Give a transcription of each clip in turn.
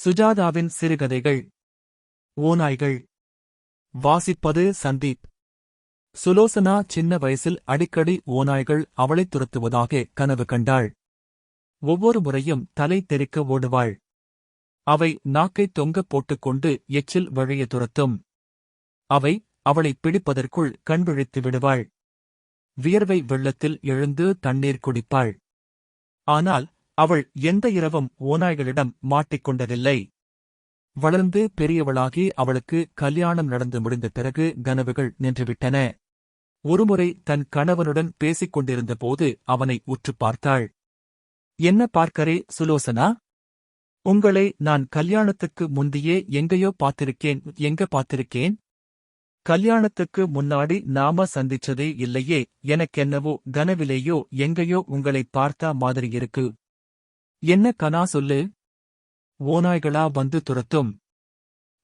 சுஜாதாவின் சிறுகதைகள். ஓநாய்கள். வாசிப்பது சந்தீப். சுலோசனா சின்ன வயசில் அடிக்கடி ஓநாய்கள் அவளைத் துரத்துவதாக கனவு கண்டாள். ஒவ்வொரு முறையும் தலை தெறிக்க ஓடுவாள். அவை நாக்கைத் தொங்கப் போட்டுக்கொண்டு எச்சில் வழிய துரத்தும். அவை அவளைப் பிடிப்பதற்குள் கண்விழித்து விடுவாள். வியர்வை வெள்ளத்தில் எழுந்து தண்ணீர் குடிப்பாள். ஆனால் அவள் எந்த இரவும் ஓநாய்களிடம் மாட்டிக்கொண்டதில்லை. வளர்ந்து பெரியவளாகி அவளுக்கு கல்யாணம் நடந்து முடிந்த பிறகு கனவுகள் நின்றுவிட்டன. ஒருமுறை தன் கணவனுடன் பேசிக் கொண்டிருந்தபோது அவனை உற்றுப் பார்த்தாள். என்ன பார்க்கறே சுலோசனா? உங்களை நான் கல்யாணத்துக்கு முந்தியே எங்கேயோ பார்த்திருக்கேன். எங்க பார்த்திருக்கேன்? கல்யாணத்துக்கு முன்னாடி நாம சந்திச்சதே இல்லையே. எனக்கென்னவோ கனவிலேயோ எங்கேயோ உங்களைப் பார்த்தா மாதிரி இருக்கு. என்ன கனா சொல்லு? ஓநாய்களா வந்து துரத்தும்.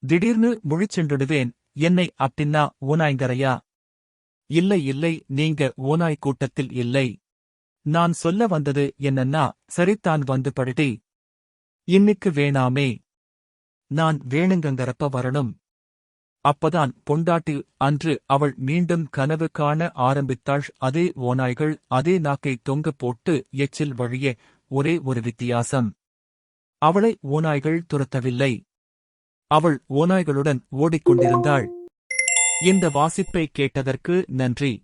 திடீர்னு முழிச்சென்றுடுவேன். என்னை அப்டின்னா ஓநாய்ங்கரையா? இல்லை இல்லை, நீங்க ஓநாய் கூட்டத்தில் இல்லை. நான் சொல்ல வந்தது என்னன்னா, சரித்தான் வந்து படுடி. இன்னிக்கு வேணாமே. நான் வேணுங்கங்கறப்ப வரணும். அப்பதான் பொண்டாட்டி. அன்று அவள் மீண்டும் கனவு காண ஆரம்பித்தாள். அதே ஓநாய்கள், அதே நாக்கை தொங்கப் போட்டு எச்சில் வழிய. ஒரே ஒரு வித்தியாசம். அவளை ஓநாய்கள் துரத்தவில்லை. அவள் ஓநாய்களுடன் ஓடிக்கொண்டிருந்தாள். இந்த வாசிப்பை கேட்டதற்கு நன்றி.